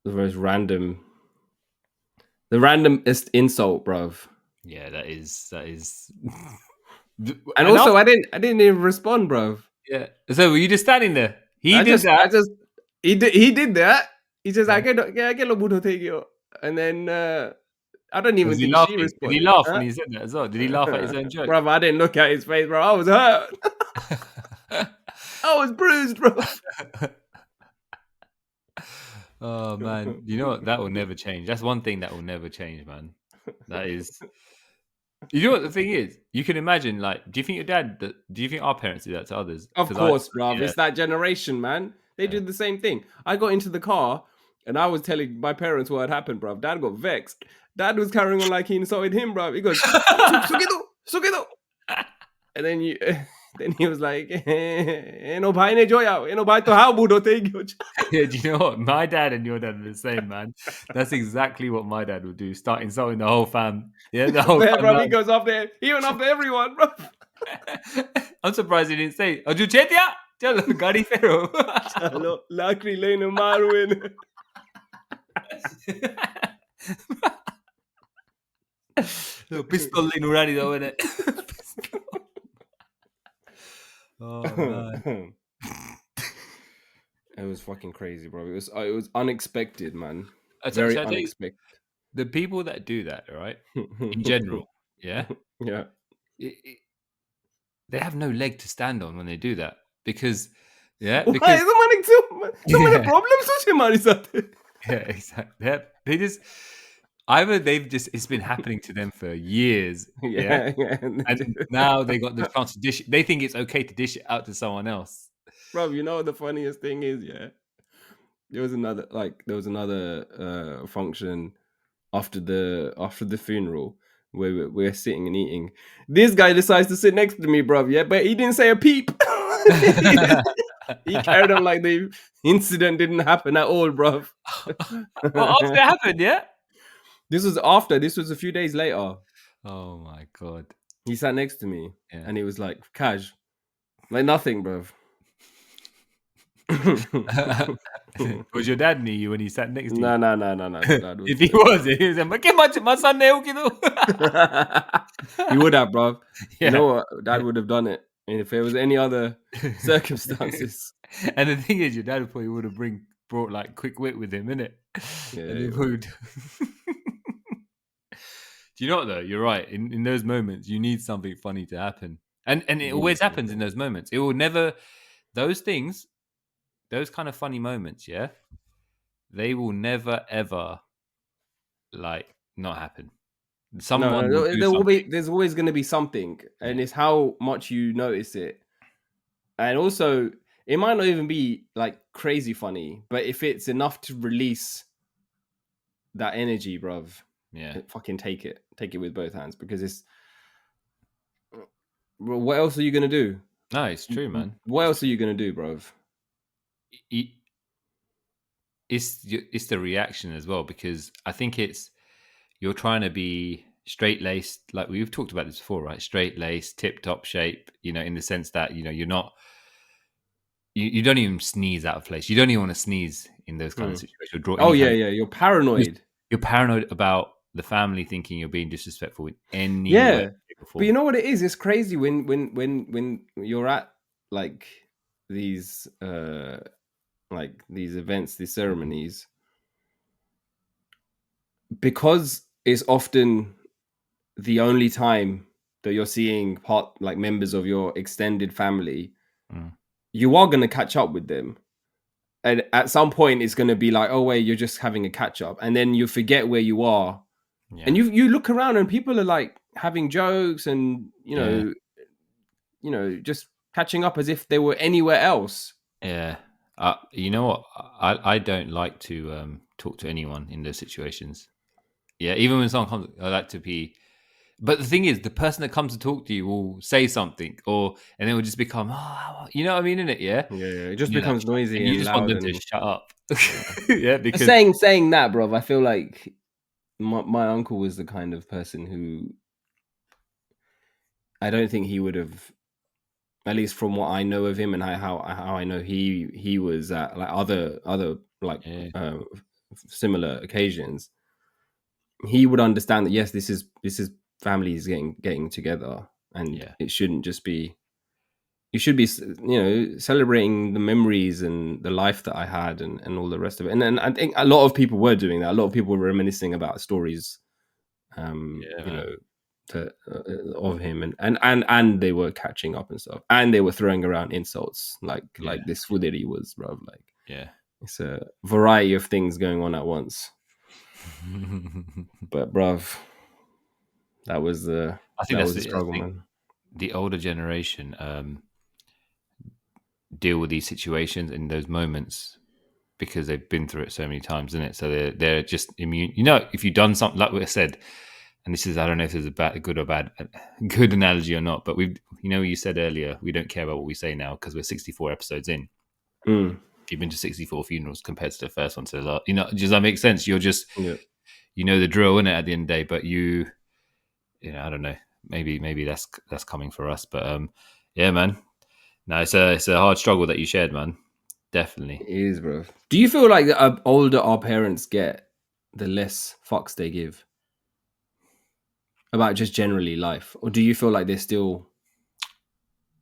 the most the randomest insult, bro. Yeah, that is. And also, I didn't even respond, bro. Yeah. So were you just standing there? He did that. He did that. He says, "I get lo budo tegyo," and then I don't even think she responded. Did he laugh when he said that as well? Did he laugh at his own joke? Bro, I didn't look at his face, bro. I was hurt. I was bruised, bro. Oh man, you know what? That will never change. That's one thing that will never change, man. That is. You know what the thing is? You can imagine, like, do you think our parents do that to others? Of course, bro. Yeah. It's that generation, man. They did the same thing. I got into the car and I was telling my parents what had happened, bro. Dad got vexed. Dad was carrying on like he insulted him, bro. He goes, "Sugido." And then he was like, "No bhai ne joya, no bhai to how budo tegyo." Yeah, do you know what? My dad and your dad are the same, man. That's exactly what my dad would do. Start insulting the whole fam. Yeah, the whole fam. Bro, he goes off there. He went after everyone, bro. I'm surprised he didn't say, "Aju chetia, chalo gadi fero." Chalo lakri lene maruin. Pistol lane already though, innit? Oh man. It was fucking crazy, bro. It was unexpected, man. Very unexpected. The people that do that, right? In general, yeah, yeah, they have no leg to stand on when they do that because, yeah, because problems. Yeah, exactly. They just either it's been happening to them for years, yeah. And now they got the chance to dish it. They think it's okay to dish it out to someone else. Bro, you know what the funniest thing is, yeah? There was another function after the funeral where we're sitting and eating. This guy decides to sit next to me, bro, yeah, but he didn't say a peep. He carried on like the incident didn't happen at all, bro. Well, after it happened, yeah? This was after. This was a few days later. Oh my god. He sat next to me and he was like, "Cash." Like nothing, bro. Was your dad near you when he sat next to you? No. If he was like, my son there, he would have, bro. Yeah. You know what? Dad would have done it. And if there was any other circumstances. And the thing is, your dad probably would have brought like quick wit with him, innit? Yeah. And he would. Do you know what though? You're right. In those moments, you need something funny to happen. And it always happens in those moments. It will never, those things those kind of funny moments, yeah, they will never ever like not happen. Someone will do something. there's always going to be something, and Yeah. it's how much you notice it. And also, it might not even be like crazy funny, but if it's enough to release that energy, bruv, Yeah. fucking take it with both hands, because it's, well, what else are you gonna do? No, it's true, man. What else are you gonna do, bruv? It's the reaction as well, because I think you're trying to be straight laced, like we've talked about this before, right? Straight laced, tip top shape, in the sense that you're not, you don't even sneeze out of place. You don't even want to sneeze in those kind of situations. Draw Oh any yeah, kind of, yeah. You're paranoid. you're paranoid about the family thinking you're being disrespectful in any way, Yeah, shape, or but you form. know what it is? It's crazy when you're at like these these events, these ceremonies, because it's often the only time that you're seeing members of your extended family. Mm. You are going to catch up with them, and at some point it's going to be like, oh wait, you're just having a catch up, and then you forget where you are, Yeah. and you look around and people are like having jokes and just catching up as if they were anywhere else. Yeah. You know what? I don't like to talk to anyone in those situations. Yeah, even when someone comes, I like to be. But the thing is, the person that comes to talk to you will say something, and it will just become, you know what I mean, innit? Yeah. Yeah, it just Like, becomes noisy and you and just want loud. them to And shut up. Yeah, because saying that, bro, I feel like my uncle was the kind of person who, I don't think he would have, at least from what I know of him and how I know he was at like other like similar occasions, he would understand that yes, this is families getting together, and it shouldn't just be. You should be, celebrating the memories and the life that I had, and all the rest of it. And I think a lot of people were doing that. A lot of people were reminiscing about stories, of him, and they were catching up and stuff, and they were throwing around insults like this Fuderi was, bro. Like, it's a variety of things going on at once. But, bruv, that was the struggle, man. The older generation deal with these situations in those moments because they've been through it so many times, isn't it? So they're just immune. If you've done something like what I said, and this is, I don't know if this is a good or bad, good analogy or not, but you said earlier, we don't care about what we say now because we're 64 episodes in. You've been to 64 funerals compared to the first one. So, does that make sense? You're just, the drill, innit, at the end of the day, but I don't know. Maybe that's coming for us, but yeah, man. No, it's a hard struggle that you shared, man. Definitely, it is, bro. Do you feel like the older our parents get, the less fucks they give about just generally life, or do you feel like they're still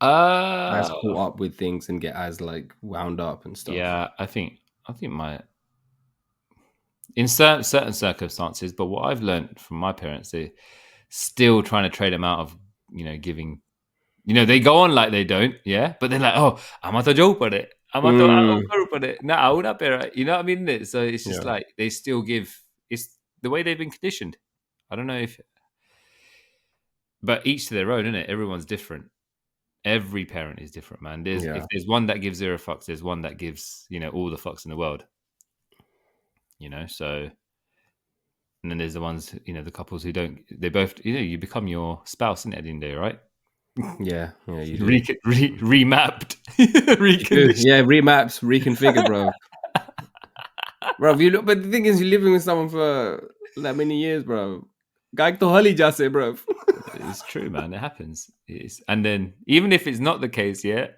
as caught up with things and get as like wound up and stuff? Yeah, I think in certain circumstances, but what I've learned from my parents, they're still trying to trade them out of giving. They go on like they don't, yeah, but they're like, oh, I'm to joke on it. I'm on it. No, I won't be right. You know what I mean? So it's just like they still give. It's the way they've been conditioned. I don't know but each to their own, isn't it? Everyone's different. Every parent is different, man. If there's one that gives 0 fucks, there's one that gives all the fucks in the world. So, and then there's the ones, the couples who don't. They both, you become your spouse, isn't it, at the end of the day, right? Yeah, you do. Remapped, reconditioned. Yeah, remaps, reconfigure, bro. Bro, but the thing is, you're living with someone for that many years, bro. Gaik to hali jase, bro. It's true, man. It happens. And then even if it's not the case yet,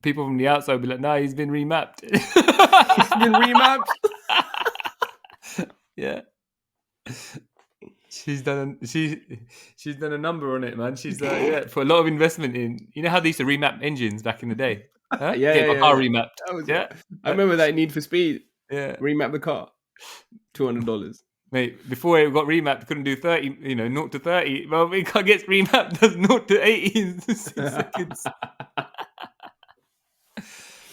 people from the outside will be like, "No, he's been remapped." He's been remapped. Yeah. She's done a number on it, man. She's put a lot of investment in. You know how they used to remap engines back in the day? Huh? Yeah, my car remapped. I remember that Need for Speed. Yeah, remap the car, $200. Mate, before it got remapped, couldn't do 30. 0 to 30. Well, it gets remapped, does 0 to 80 in 6 seconds.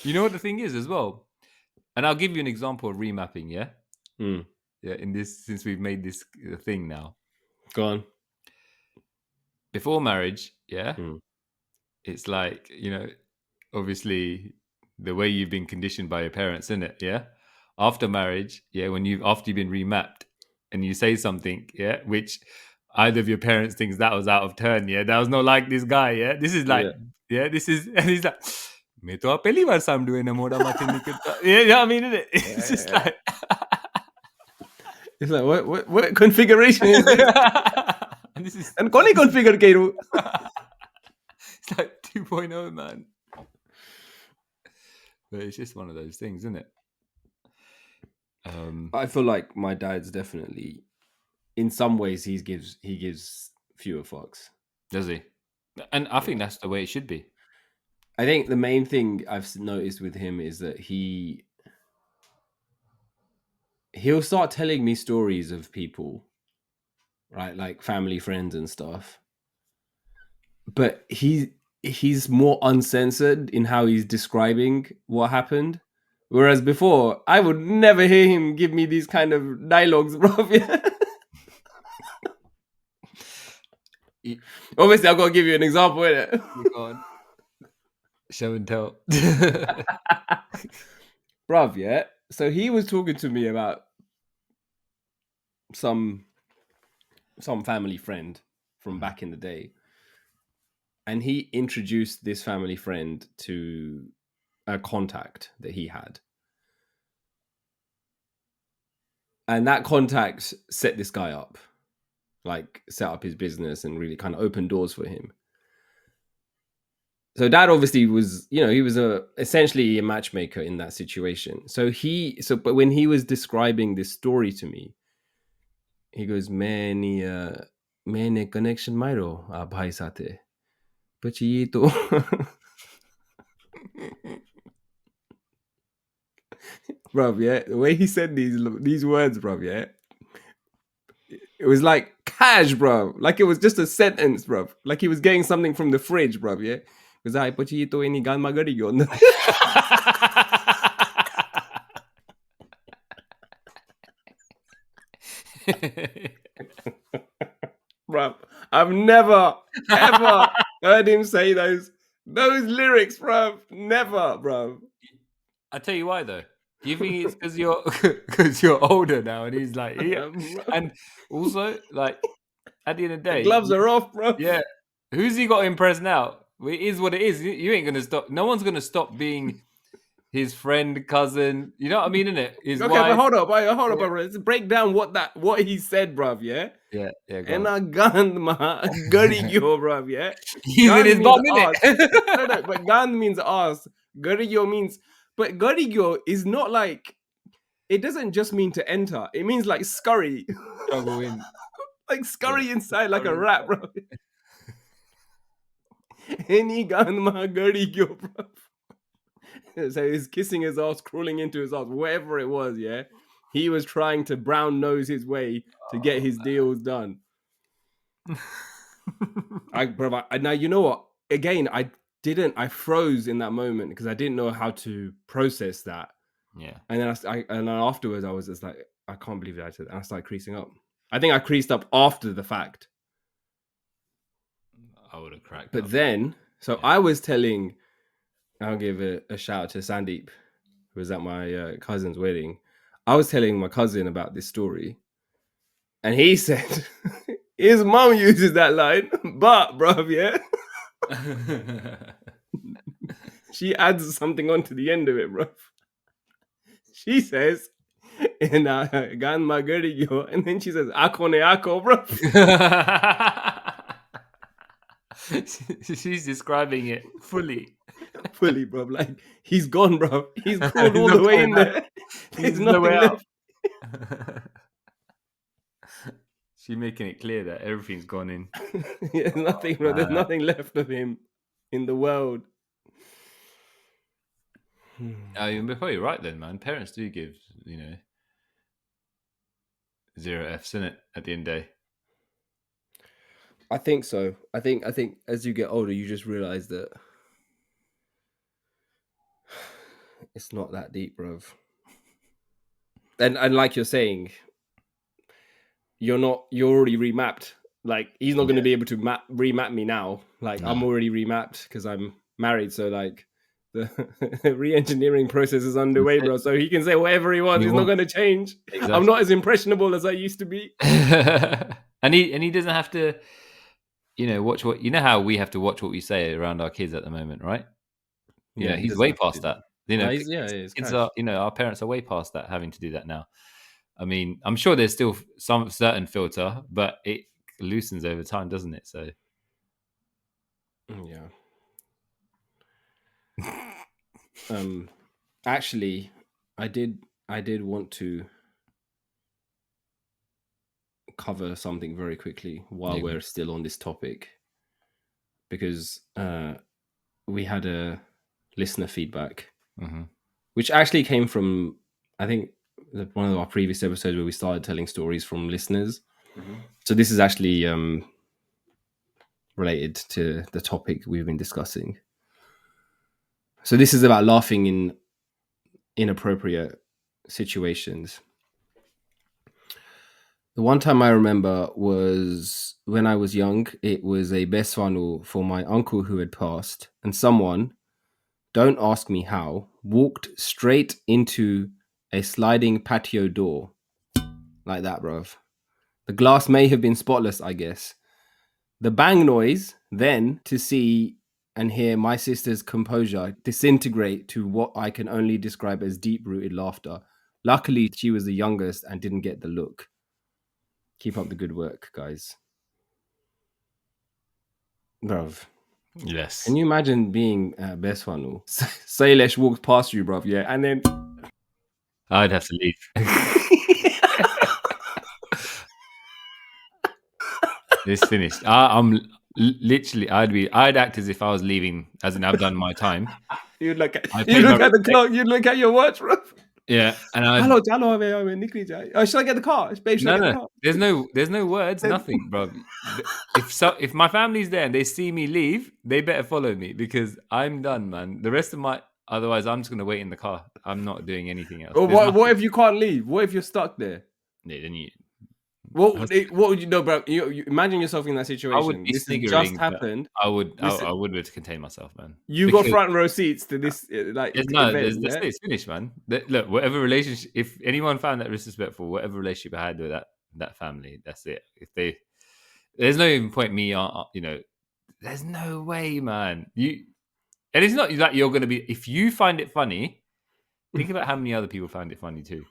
You know what the thing is as well? And I'll give you an example of remapping, yeah? Mm. Yeah, in this, since we've made this thing now. Go on. Before marriage, yeah, Mm. it's like, obviously the way you've been conditioned by your parents, isn't it? Yeah. After marriage, yeah, after you've been remapped and you say something, yeah, which either of your parents thinks that was out of turn, yeah, that was not like this guy, yeah. This is like, Yeah. yeah, this is, and he's like, मैं तो पहली बार सामने हुए ना मोड़ा माथे निकलता. Yeah, you know what I mean, isn't it? It's just like, It's like what configuration is this? and this is, And koni configure keiru? it's like 2.0, man. But it's just one of those things, isn't it? I feel like my dad's definitely, in some ways, he gives fewer fucks. Does he? And I think that's the way it should be. I think the main thing I've noticed with him is that he'll start telling me stories of people, right, like family, friends, and stuff. But he's more uncensored in how he's describing what happened. Whereas before, I would never hear him give me these kind of dialogues, bro. Obviously, I've got to give you an example, innit? God. Show and tell. Bruv, yeah. So he was talking to me about some family friend from back in the day. And he introduced this family friend to a contact that he had. And that contact set this guy up, like set up his business and really kind of opened doors for him. So dad obviously was, he was essentially a matchmaker in that situation. But when he was describing this story to me, he goes, "Many connection mairo bhai sathe. Pachi ye to." Bruv, yeah, the way he said these words, bruv, yeah, it was like cash, bruv. Like it was just a sentence, bruv. Like he was getting something from the fridge, bruv, yeah. Because I put you to any gan magari yon. Bruv, I've never ever heard him say those lyrics, bruv. Never, bruv. I tell you why though. Do you think it's because you're older now and he's like, yeah. And also like at the end of the The day, gloves are off, bruv. yeah. Who's he got to impress now? It is what it is. You ain't gonna stop. No one's gonna stop being his friend, cousin. You know what I mean, innit? His Okay, wife. but hold up, bruv. Let's break down what he said, bruv. Yeah. Yeah. And a gan ma garigyo, bruv. Yeah. He's in his bum, innit? No, but gan means ass. Garigyo means, but garigyo is not like. It doesn't just mean to enter. It means like scurry. Struggle in. Like scurry inside like a rat, bro. Any gan ma garigyo, bro. So he's kissing his ass, crawling into his ass, whatever it was, yeah. He was trying to brown nose his way to get his deals done. Now you know what? Again, I froze in that moment because I didn't know how to process that. Yeah. And then afterwards I was just like, I can't believe that I said that. And I started creasing up. I think I creased up after the fact. I would have cracked. But then, I was telling, I'll give a shout out to Sandeep, who was at my cousin's wedding. I was telling my cousin about this story. And he said, his mom uses that line, but, bruv, yeah. She adds something onto the end of it, bruv. She says, and gan magariyo, and then she says, ako ne ako, bruv. She's describing it fully. Fully, bro. Like, he's gone, bro. He's crawled all the way in there. There's nothing left. She's making it clear that everything's gone in. Yeah, nothing, bro. There's nothing left of him in the world. Before you're right then, man. Parents do give, 0 Fs in it at the end of the day. I think so. I think as you get older, you just realize that It's not that deep, bruv. And like you're saying, you're already remapped. Like he's not going to be able to remap me now. Like I'm already remapped because I'm married. So like the re-engineering process is underway, bro. So he can say whatever he wants. It's not going to change. Exactly. I'm not as impressionable as I used to be. and he doesn't have to, watch what, how we have to watch what we say around our kids at the moment, right? Yeah, he's way past that. Kids are, our parents are way past that, having to do that now. I mean, I'm sure there's still some certain filter, but it loosens over time, doesn't it? So, yeah. Actually, I did want to cover something very quickly while we're still on this topic, because we had a listener feedback, which actually came from, I think, one of our previous episodes where we started telling stories from listeners. So this is actually related to the topic we've been discussing. So this is about laughing in inappropriate situations. The one time I remember was when I was young. It was a best funnel for my uncle who had passed, and someone, don't ask me how, walked straight into a sliding patio door. Like that, bruv. The glass may have been spotless, I guess. The bang noise, then to see and hear my sister's composure disintegrate to what I can only describe as deep-rooted laughter. Luckily, she was the youngest and didn't get the look. Keep up the good work, guys. Bruv. Yes. Can you imagine being best funnel? Sailesh walks past you, bruv, yeah, and then I'd have to leave. It's finished. I'm literally. I'd act as if I was leaving, as in I've done my time. You'd look at the clock. You'd look at your watch, bruv. Yeah, and hello, should I get the car? Babe, should I get the car? There's no words, nothing, bro. If my family's there and they see me leave, they better follow me, because I'm done, man. The rest of otherwise I'm just gonna wait in the car. I'm not doing anything else. Well, what if you can't leave? What if you're stuck there? Yeah, then you. What would you know, bro? You imagine yourself in that situation. I would be sniggering. Just happened. I would be able to contain myself, man. You got front row seats to this, like. It's finished, man. Look, whatever relationship, if anyone found that disrespectful, whatever relationship I had with that family, that's it. There's no even point me on, there's no way, man. And it's not like you're going to be. If you find it funny, think about how many other people found it funny too.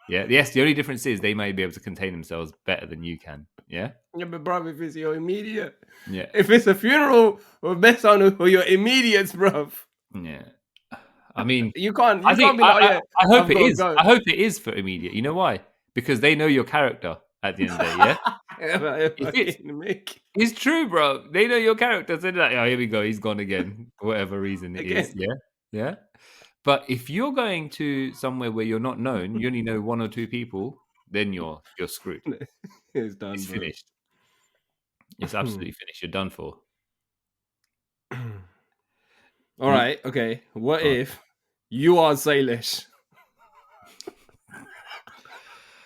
Yeah. Yes. The only difference is they may be able to contain themselves better than you can. Yeah. Yeah, but bro, if it's your immediate, yeah. If it's a funeral or best on for your immediates, bro. Yeah. I mean, you can't be like, I hope it is. Go. I hope it is for immediate. You know why? Because they know your character at the end of the day. Yeah. It's true, bro. They know your character. So they're like, oh, here we go. He's gone again. For whatever reason it is. Yeah. Yeah. But if you're going to somewhere where you're not known, you only know one or two people, then you're screwed. It's done. It's finished. It's absolutely finished. You're done for. All right. Okay. What if you are Salish?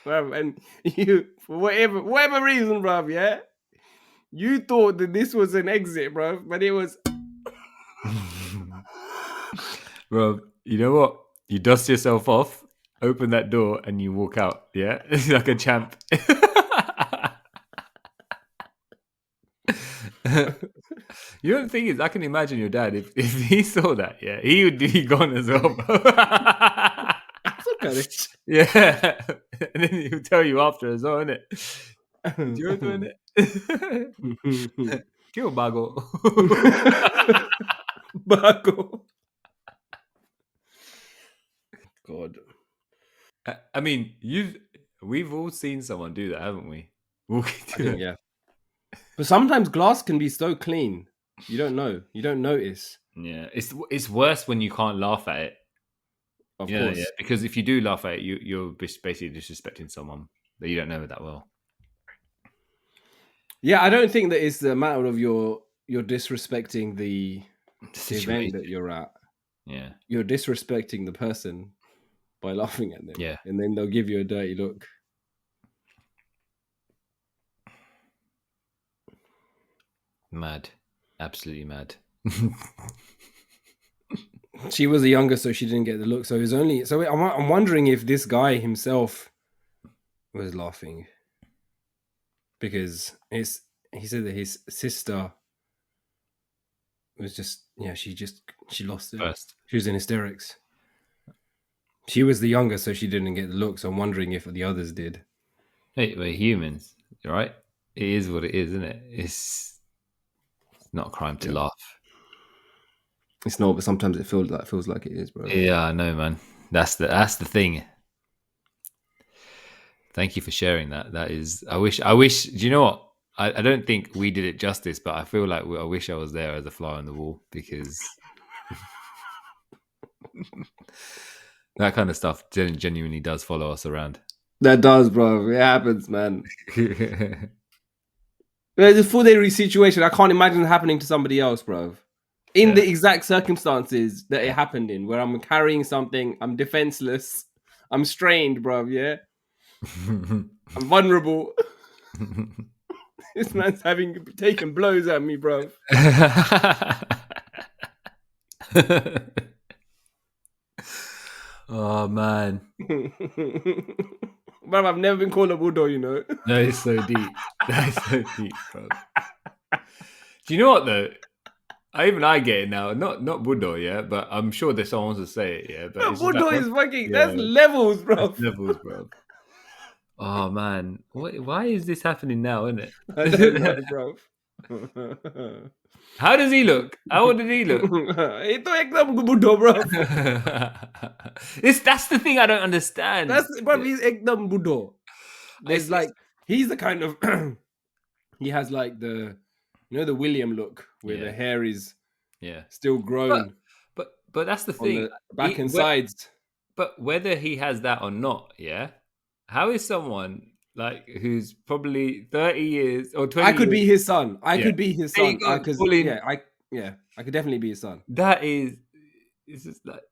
And you, for whatever reason, bruv, yeah, you thought that this was an exit, bruv, but it was. Bro, you know what? You dust yourself off, open that door, and you walk out. Yeah, like a champ. You know, the thing is, I can imagine your dad, if he saw that, yeah, he would be gone as well, bro. Yeah, and then he'll tell you after as well, innit? Do you remember it? Kill Bago. Bago. God. I mean, we've all seen someone do that, haven't we? Yeah. But sometimes glass can be so clean, you don't know, you don't notice. Yeah, it's worse when you can't laugh at it. Of course, yeah, because if you do laugh at it, you're basically disrespecting someone that you don't know that well. Yeah, I don't think that it's the matter of you're disrespecting the event that you're at. Yeah. You're disrespecting the person by laughing at them. Yeah. And then they'll give you a dirty look. Mad. Absolutely mad. She was the younger, so she didn't get the look. So it was only. So I'm wondering if this guy himself was laughing, because he said that his sister was just she lost it. First. She was in hysterics. She was the younger, so she didn't get the look. So I'm wondering if the others did. Hey, we're humans, right? It is what it is, isn't it? It's not a crime to laugh. It's not, but sometimes it feels like it is, bro. Yeah, I know, man. That's the thing. Thank you for sharing that. That is, I wish. Do you know what? I don't think we did it justice, but I feel like I wish I was there as a fly on the wall, because that kind of stuff genuinely does follow us around. That does, bro. It happens, man. The full situation, I can't imagine it happening to somebody else, bro. In the exact circumstances that it happened in, where I'm carrying something, I'm defenseless, I'm strained, bro. Yeah, I'm vulnerable. This man's taken blows at me, bro. Oh man, bro, I've never been called a Buddha, you know. That is so deep. That is so deep, bro. Do you know what though? I get it now. Not Buddha, yeah, but I'm sure there's someone to say it, yeah. But Buddha is fucking. That's levels, bro. That's levels, bro. Oh man, why is this happening now? Isn't it? I don't know, bro. How does he look? How did he look? Ito ekdam Buddha, bro. That's the thing I don't understand. He's ekdam Buddha. There's he's the kind of he has like the the William look where the hair is still grown. But that's the thing. The back and sides. But whether he has that or not, how is someone like who's probably 30 years or 20 I could years, be his son. I could be his son. I could definitely be his son. It's just like,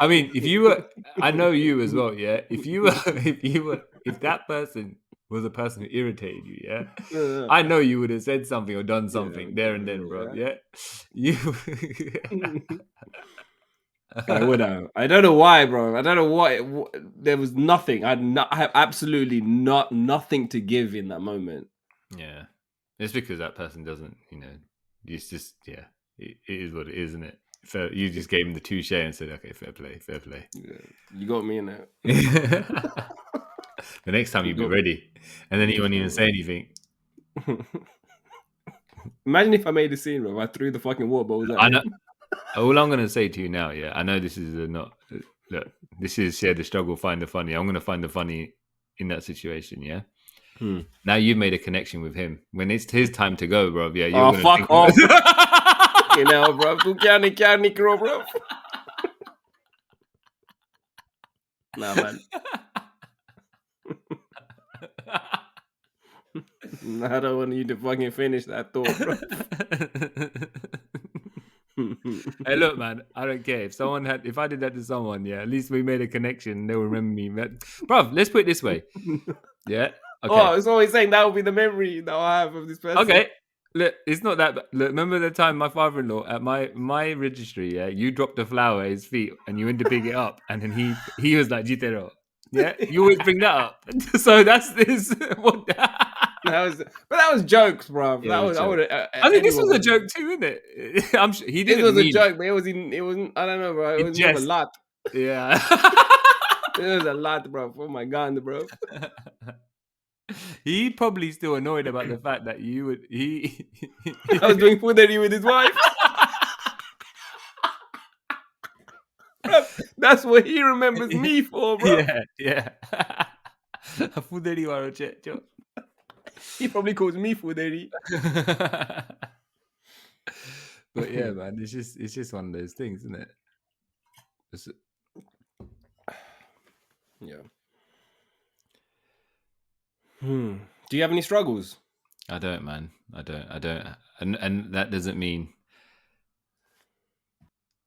I mean, if you were, I know you as well, yeah. If that person was a person who irritated you, I know you would have said something or done something there and then, bro. Yeah, you. I would have. I don't know why, bro. I don't know what. There was nothing. I have absolutely nothing to give in that moment. Yeah, it's because that person doesn't. It's just it is what it is, isn't it? So you just gave him the touche and said, "Okay, fair play." Yeah, you got me in there. The next time you'd be ready, and then he won't even say anything. Imagine if I made a scene, bro. I threw the fucking water bottles at I know. All I'm gonna say to you now, I know this is look. This is share the struggle, find the funny. I'm gonna find the funny in that situation. Yeah. Now you've made a connection with him. When it's his time to go, bro. Yeah. You're gonna fuck off. You know, bro. Tu kya bro. Nah, man. I don't want you to fucking finish that thought, bro. Hey, look, man. I don't care if I did that to someone. Yeah, at least we made a connection. They'll remember me, man. Bro, let's put it this way. Yeah. Okay. Oh, it's always saying that will be the memory that I have of this person. Okay. Look, it's not that. Look, remember the time my father-in-law at my registry? Yeah, you dropped a flower at his feet and you went to pick it up, and then he was like, "Jitero." Yeah, you always bring that up. So that's this. What? That was jokes, bro. Yeah, that was. I think this was a joke too, isn't it? I'm sure he didn't. This was a joke, but it wasn't. I don't know, bro. It was a lot. Yeah, it was a lot, bro. Oh my god, bro. He probably still annoyed about the fact that you would. I was doing foodery with his wife. Bro, that's what he remembers me for, bro. Yeah. Foodery waro checho. He probably calls me foodery. But yeah, man, it's just one of those things, isn't it? Yeah. Do you have any struggles? I don't, man. I don't. And that doesn't mean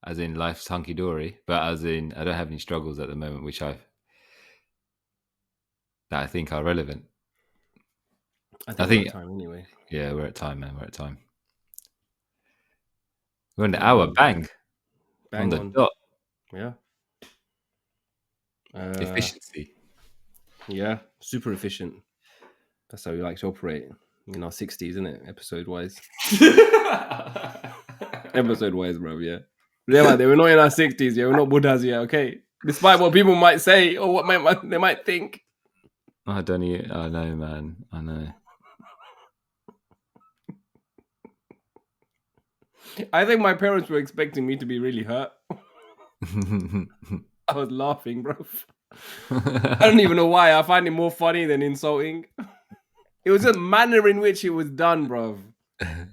as in life's hunky dory, but as in I don't have any struggles at the moment, that I think are relevant. I think we're at time anyway. Yeah, we're at time, man. We're at time. We're on the hour, bang on the dot. Yeah. Efficiency. Yeah, super efficient. That's how we like to operate in our 60s, isn't it? Episode wise. Episode wise, bro. Yeah. Yeah, man, they were not in our 60s. Yeah, we're not Buddhas yet. Okay. Despite what people might say or what they might think. I don't know. I know, man. I know. I think my parents were expecting me to be really hurt. I was laughing, bro. I don't even know why. I find it more funny than insulting. It was a manner in which it was done, bro.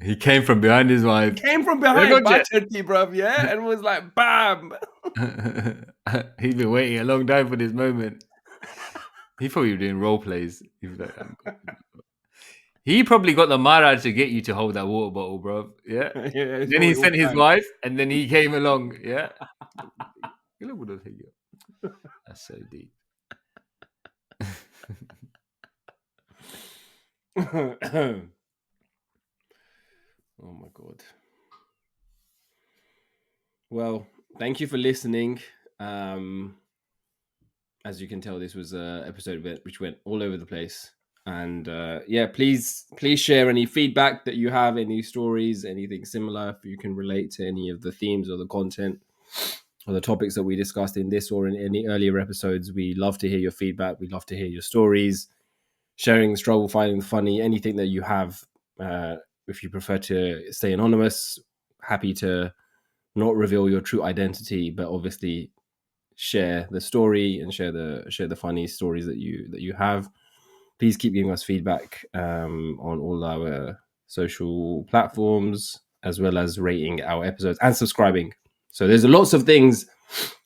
He came from behind his wife. Came from behind Bacharty, bro, yeah? And was like, bam! He'd been waiting a long time for this moment. He probably was doing role plays. He probably got the Maharaj to get you to hold that water bottle, bro. Yeah. Yeah, then he sent his wife, and then he came along. Yeah. That's so deep. Oh my god. Well, thank you for listening. As you can tell, this was an episode which went all over the place. And yeah, please share any feedback that you have, any stories, anything similar, if you can relate to any of the themes or the content or the topics that we discussed in this or in any earlier episodes. We love to hear your feedback. We love to hear your stories, sharing the struggle, finding the funny, anything that you have. If you prefer to stay anonymous, happy to not reveal your true identity, but obviously share the story and share the funny stories that you have. Please keep giving us feedback on all our social platforms, as well as rating our episodes and subscribing. So there's lots of things,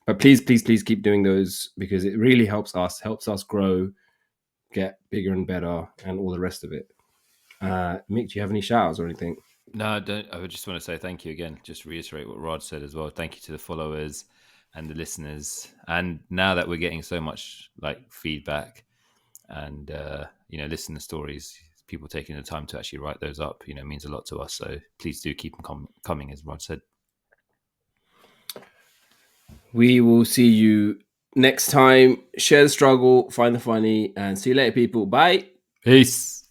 but please keep doing those, because it really helps us grow, get bigger and better, and all the rest of it. Mick, do you have any shout outs or anything? No, I don't. I just want to say thank you again. Just reiterate what Rod said as well. Thank you to the followers and the listeners. And now that we're getting so much feedback and listener stories, people taking the time to actually write those up, means a lot to us. So please do keep them coming, as Rod said. We will see you next time. Share the struggle, find the funny, and see you later, people. Bye. Peace.